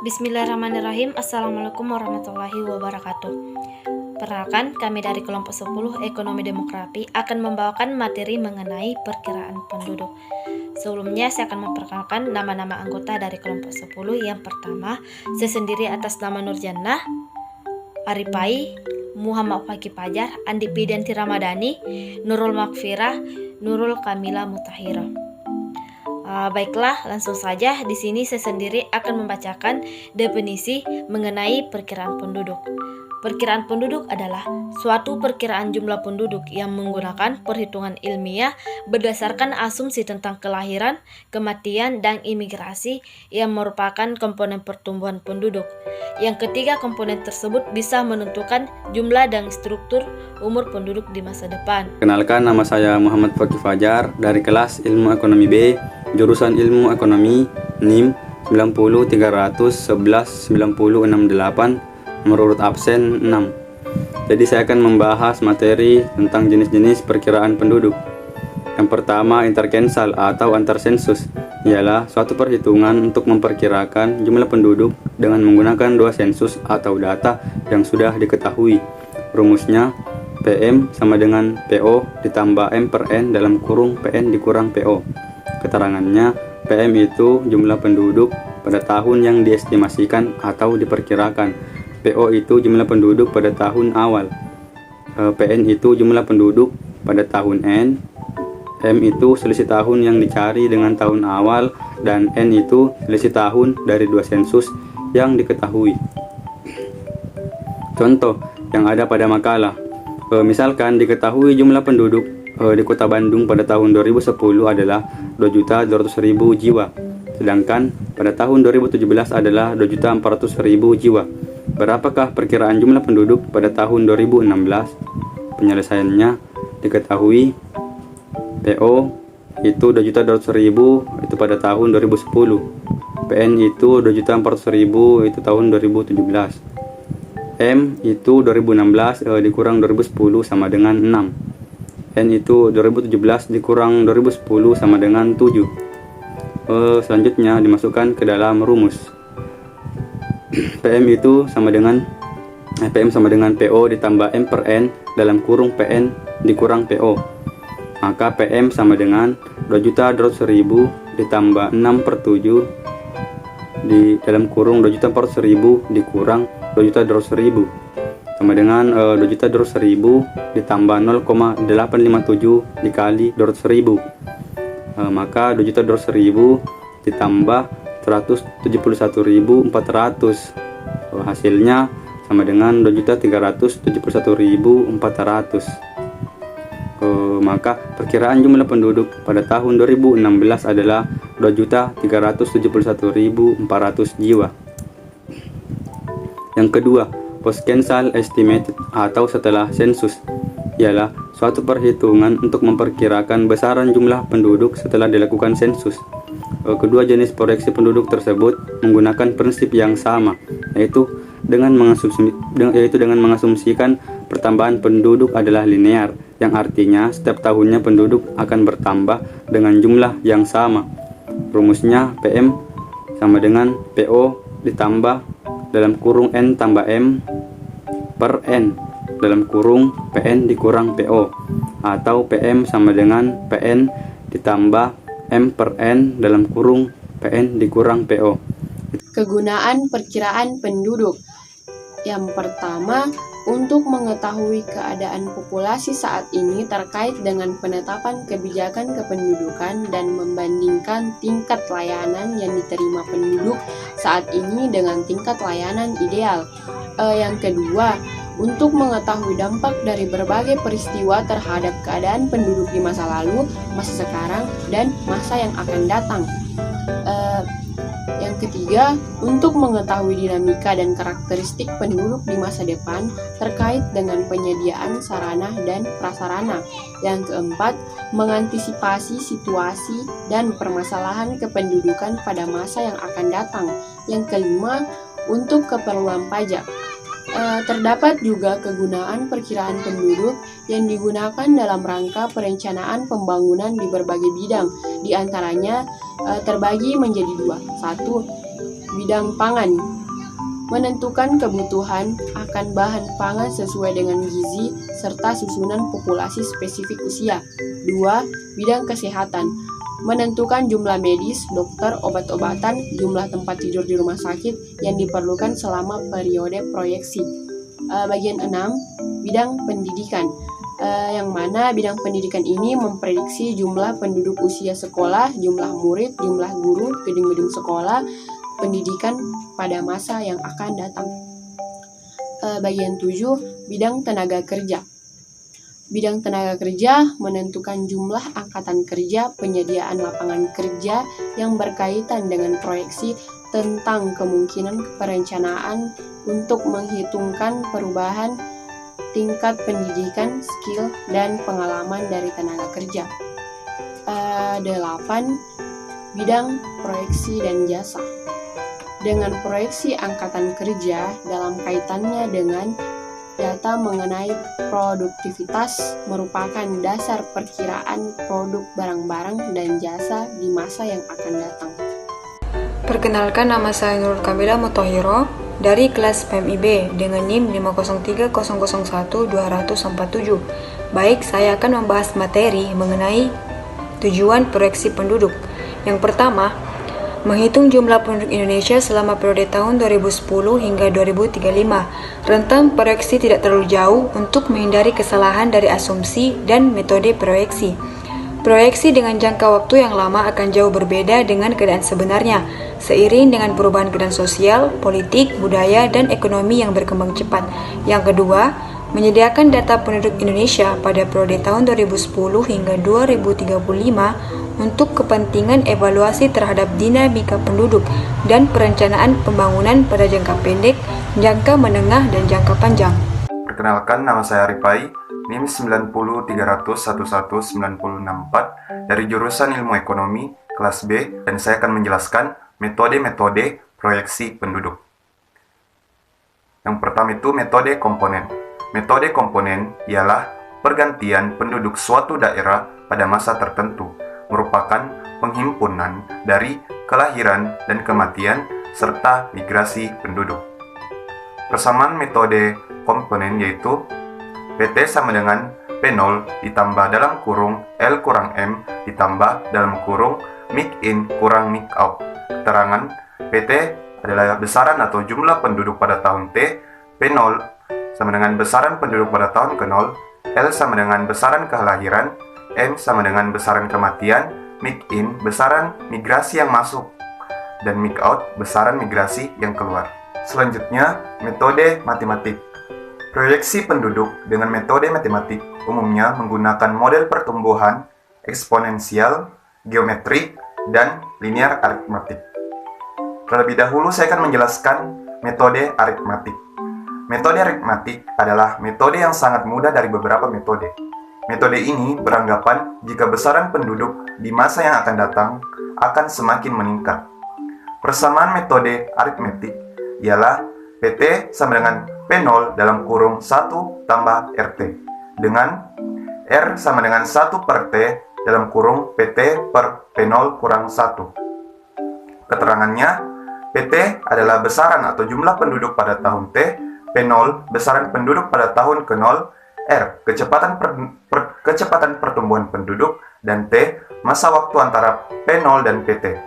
Bismillahirrahmanirrahim. Assalamualaikum warahmatullahi wabarakatuh. Perkenalkan, kami dari kelompok 10 Ekonomi Demografi akan membawakan materi mengenai perkiraan penduduk. Sebelumnya saya akan memperkenalkan nama-nama anggota dari kelompok 10. Yang pertama, saya sendiri atas nama Nurjannah, Aripai, Muhammad Fakih Fajar, Andi Pidianti Ramadhani, Nurul Makfirah, Nurul Kamila Mutahira. Baiklah, langsung saja. Di sini saya sendiri akan membacakan definisi mengenai perkiraan penduduk. Perkiraan penduduk adalah suatu perkiraan jumlah penduduk yang menggunakan perhitungan ilmiah berdasarkan asumsi tentang kelahiran, kematian, dan imigrasi yang merupakan komponen pertumbuhan penduduk. Yang ketiga, komponen tersebut bisa menentukan jumlah dan struktur umur penduduk di masa depan. Kenalkan, nama saya Muhammad Fakih Fajar dari kelas Ilmu Ekonomi B, jurusan Ilmu Ekonomi, NIM 90 311 90 68, nomor urut absen 6. Jadi saya akan membahas materi tentang jenis-jenis perkiraan penduduk. Yang pertama, interkensal atau antar sensus, ialah suatu perhitungan untuk memperkirakan jumlah penduduk dengan menggunakan dua sensus atau data yang sudah diketahui. Rumusnya PM sama dengan PO ditambah M per N dalam kurung PN dikurang PO. Keterangannya, PM itu jumlah penduduk pada tahun yang diestimasikan atau diperkirakan. PO itu jumlah penduduk pada tahun awal. PN itu jumlah penduduk pada tahun N. M itu selisih tahun yang dicari dengan tahun awal, dan N itu selisih tahun dari dua sensus yang diketahui. Contoh yang ada pada makalah. Misalkan diketahui jumlah penduduk di Kota Bandung pada tahun 2010 adalah 2.200.000 jiwa, sedangkan pada tahun 2017 adalah 2.400.000 jiwa. Berapakah perkiraan jumlah penduduk pada tahun 2016? Penyelesaiannya diketahui PO itu 2.200.000 itu pada tahun 2010, PN itu 2.400.000 itu tahun 2017, M itu 2016 dikurang 2010 sama dengan 6, N itu 2017 dikurang 2010 sama dengan 7. Selanjutnya dimasukkan ke dalam rumus. PM itu sama dengan PM sama dengan PO ditambah M per N dalam kurung PN dikurang PO. Maka PM sama dengan 2.200.000 ditambah 6 per 7 di dalam kurung 2.400.000 dikurang 2.200.000 sama dengan 2.200.000 ditambah 0,857 dikali 200.000. Maka 2.200.000 ditambah 171.400, hasilnya sama dengan 2.371.400. Maka perkiraan jumlah penduduk pada tahun 2016 adalah 2.371.400 jiwa. Yang kedua, post-censal estimate atau setelah sensus, ialah suatu perhitungan untuk memperkirakan besaran jumlah penduduk setelah dilakukan sensus. Kedua jenis proyeksi penduduk tersebut menggunakan prinsip yang sama, yaitu dengan mengasumsikan pertambahan penduduk adalah linear, yang artinya setiap tahunnya penduduk akan bertambah dengan jumlah yang sama. Rumusnya PM sama dengan PO ditambah dalam kurung N tambah M per N dalam kurung PN dikurang PO, atau PM sama dengan PN ditambah M per N dalam kurung PN dikurang PO. Kegunaan perkiraan penduduk. Yang pertama, untuk mengetahui keadaan populasi saat ini terkait dengan penetapan kebijakan kependudukan dan membandingkan tingkat layanan yang diterima penduduk saat ini dengan tingkat layanan ideal. Yang kedua, untuk mengetahui dampak dari berbagai peristiwa terhadap keadaan penduduk di masa lalu, masa sekarang, dan masa yang akan datang. Yang ketiga, untuk mengetahui dinamika dan karakteristik penduduk di masa depan terkait dengan penyediaan sarana dan prasarana. Yang keempat, mengantisipasi situasi dan permasalahan kependudukan pada masa yang akan datang. Yang kelima, untuk keperluan pajak. Terdapat juga kegunaan perkiraan penduduk yang digunakan dalam rangka perencanaan pembangunan di berbagai bidang. Di antaranya terbagi menjadi dua. Satu, bidang pangan. Menentukan kebutuhan akan bahan pangan sesuai dengan gizi serta susunan populasi spesifik usia. 2. Bidang kesehatan. Menentukan jumlah medis, dokter, obat-obatan, jumlah tempat tidur di rumah sakit yang diperlukan selama periode proyeksi. Bagian 6. Bidang pendidikan. Yang mana bidang pendidikan ini memprediksi jumlah penduduk usia sekolah, jumlah murid, jumlah guru, gedung-gedung sekolah, pendidikan pada masa yang akan datang. Bagian 7, bidang tenaga kerja. Bidang tenaga kerja menentukan jumlah angkatan kerja, penyediaan lapangan kerja yang berkaitan dengan proyeksi tentang kemungkinan perencanaan untuk menghitungkan perubahan tingkat pendidikan, skill, dan pengalaman dari tenaga kerja. 8. Bidang proyeksi dan jasa. Dengan proyeksi angkatan kerja dalam kaitannya dengan data mengenai produktivitas merupakan dasar perkiraan produk barang-barang dan jasa di masa yang akan datang. Perkenalkan, nama saya Nur Kamila Motohiro dari kelas PMIB dengan NIM 503001247. Baik, saya akan membahas materi mengenai tujuan proyeksi penduduk. Yang pertama, menghitung jumlah penduduk Indonesia selama periode tahun 2010 hingga 2035. Rentang proyeksi tidak terlalu jauh untuk menghindari kesalahan dari asumsi dan metode proyeksi. Proyeksi dengan jangka waktu yang lama akan jauh berbeda dengan keadaan sebenarnya, seiring dengan perubahan keadaan sosial, politik, budaya, dan ekonomi yang berkembang cepat. Yang kedua, menyediakan data penduduk Indonesia pada periode tahun 2010 hingga 2035 untuk kepentingan evaluasi terhadap dinamika penduduk dan perencanaan pembangunan pada jangka pendek, jangka menengah, dan jangka panjang. Perkenalkan, nama saya Ripai, NIM 90300119064 dari jurusan Ilmu Ekonomi kelas B, dan saya akan menjelaskan metode-metode proyeksi penduduk. Yang pertama itu metode komponen. Metode komponen ialah pergantian penduduk suatu daerah pada masa tertentu, merupakan penghimpunan dari kelahiran dan kematian serta migrasi penduduk. Persamaan metode komponen yaitu PT sama dengan P0 ditambah dalam kurung L kurang M ditambah dalam kurung mix in kurang mix out. Keterangan PT adalah besaran atau jumlah penduduk pada tahun T, P0 sama dengan besaran penduduk pada tahun ke-0, L sama dengan besaran kelahiran, M sama dengan besaran kematian, mix in besaran migrasi yang masuk, dan mix out besaran migrasi yang keluar. Selanjutnya, metode matematik. Proyeksi penduduk dengan metode matematik umumnya menggunakan model pertumbuhan eksponensial, geometrik, dan linear aritmatik. Terlebih dahulu saya akan menjelaskan metode aritmatik. Metode aritmatik adalah metode yang sangat mudah dari beberapa metode. Metode ini beranggapan jika besaran penduduk di masa yang akan datang akan semakin meningkat. Persamaan metode aritmatik ialah PT sama dengan P0 dalam kurung 1 tambah RT dengan R sama dengan 1 per T dalam kurung PT per P0 kurang 1. Keterangannya, PT adalah besaran atau jumlah penduduk pada tahun T, P0 besaran penduduk pada tahun ke-0, R kecepatan pertumbuhan penduduk, dan T masa waktu antara P0 dan PT.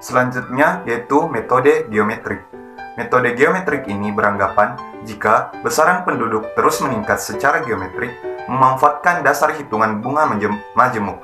Selanjutnya yaitu metode geometrik. Metode geometrik ini beranggapan jika besaran penduduk terus meningkat secara geometrik, memanfaatkan dasar hitungan bunga majemuk.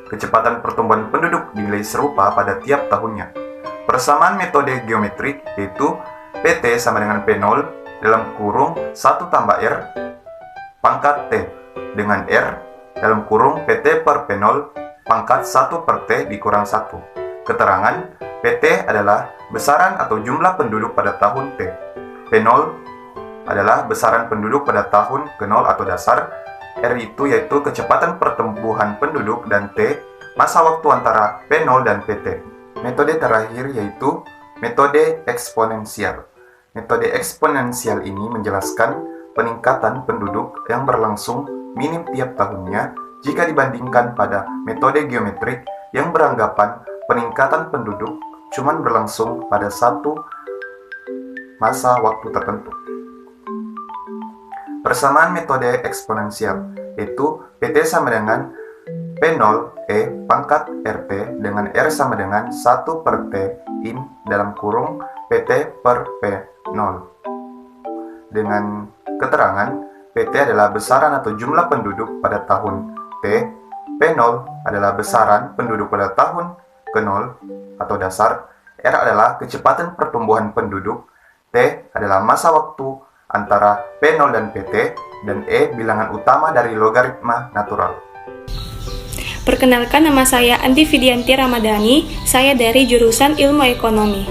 Kecepatan pertumbuhan penduduk dinilai serupa pada tiap tahunnya. Persamaan metode geometrik yaitu PT sama dengan P0 dalam kurung 1 tambah R pangkat T dengan R dalam kurung PT per P0 pangkat 1 per T dikurang 1. Keterangan, PT adalah besaran atau jumlah penduduk pada tahun T. P0 adalah besaran penduduk pada tahun ke-0 atau dasar. R itu yaitu kecepatan pertumbuhan penduduk, dan T masa waktu antara P0 dan PT. Metode terakhir yaitu metode eksponensial. Metode eksponensial ini menjelaskan peningkatan penduduk yang berlangsung minim tiap tahunnya jika dibandingkan pada metode geometrik yang beranggapan peningkatan penduduk cuman berlangsung pada satu masa waktu tertentu. Persamaan metode eksponensial, yaitu PT sama dengan P0 E pangkat RT dengan R sama dengan 1 per T in dalam kurung PT per P0. Dengan keterangan, PT adalah besaran atau jumlah penduduk pada tahun T, P0 adalah besaran penduduk pada tahun ke-0 atau dasar, R adalah kecepatan pertumbuhan penduduk, T adalah masa waktu antara P0 dan PT, dan E bilangan utama dari logaritma natural. Perkenalkan, nama saya Andi Fidianti Ramadhani, saya dari jurusan Ilmu Ekonomi.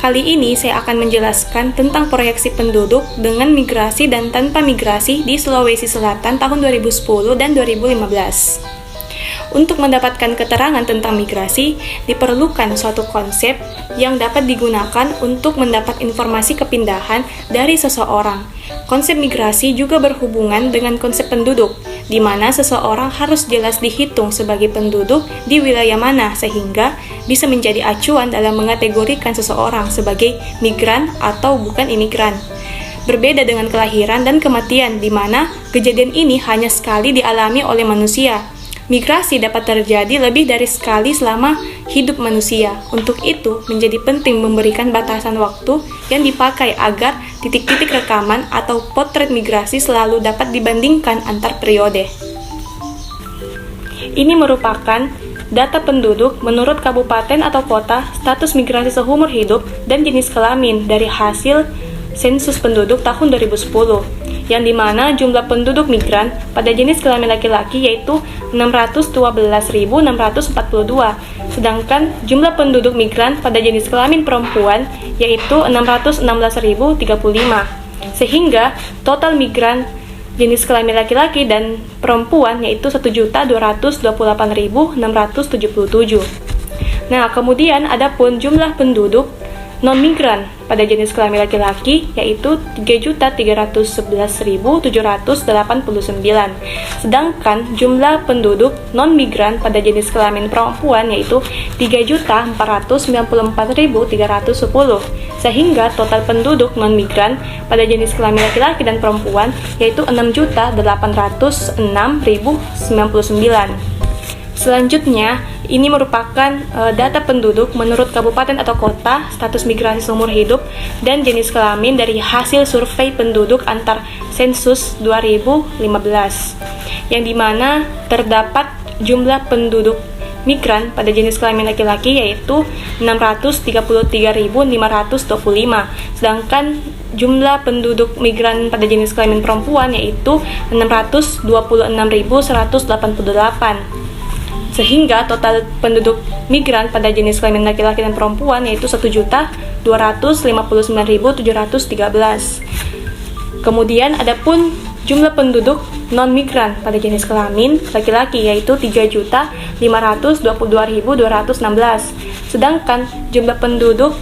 Kali ini saya akan menjelaskan tentang proyeksi penduduk dengan migrasi dan tanpa migrasi di Sulawesi Selatan tahun 2010 dan 2015. Untuk mendapatkan keterangan tentang migrasi, diperlukan suatu konsep yang dapat digunakan untuk mendapat informasi kepindahan dari seseorang. Konsep migrasi juga berhubungan dengan konsep penduduk, di mana seseorang harus jelas dihitung sebagai penduduk di wilayah mana sehingga bisa menjadi acuan dalam mengategorikan seseorang sebagai migran atau bukan imigran. Berbeda dengan kelahiran dan kematian, di mana kejadian ini hanya sekali dialami oleh manusia. Migrasi dapat terjadi lebih dari sekali selama hidup manusia. Untuk itu, menjadi penting memberikan batasan waktu yang dipakai agar titik-titik rekaman atau potret migrasi selalu dapat dibandingkan antar periode. Ini merupakan data penduduk menurut kabupaten atau kota, status migrasi seumur hidup, dan jenis kelamin dari hasil sensus penduduk tahun 2010. Yang dimana jumlah penduduk migran pada jenis kelamin laki-laki yaitu 612.642, sedangkan jumlah penduduk migran pada jenis kelamin perempuan yaitu 616.035, sehingga total migran jenis kelamin laki-laki dan perempuan yaitu 1.228.677. Nah, kemudian adapun jumlah penduduk non-migran pada jenis kelamin laki-laki yaitu 3.311.789, sedangkan jumlah penduduk non-migran pada jenis kelamin perempuan yaitu 3.494.310, sehingga total penduduk non-migran pada jenis kelamin laki-laki dan perempuan yaitu 6.806.099. Selanjutnya, ini merupakan data penduduk menurut kabupaten atau kota, status migrasi seumur hidup, dan jenis kelamin dari hasil survei penduduk antar sensus 2015, yang dimana terdapat jumlah penduduk migran pada jenis kelamin laki-laki yaitu 633.525, sedangkan jumlah penduduk migran pada jenis kelamin perempuan yaitu 626.188. Sehingga total penduduk migran pada jenis kelamin laki-laki dan perempuan yaitu 1.259.713. Kemudian adapun jumlah penduduk non-migran pada jenis kelamin laki-laki yaitu 3.522.216. Sedangkan jumlah penduduk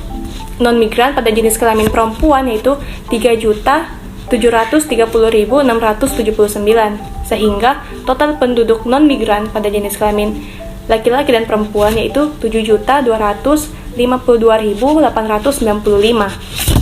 non-migran pada jenis kelamin perempuan yaitu 3.730.679, sehingga total penduduk non-migran pada jenis kelamin laki-laki dan perempuan yaitu 7.252.895.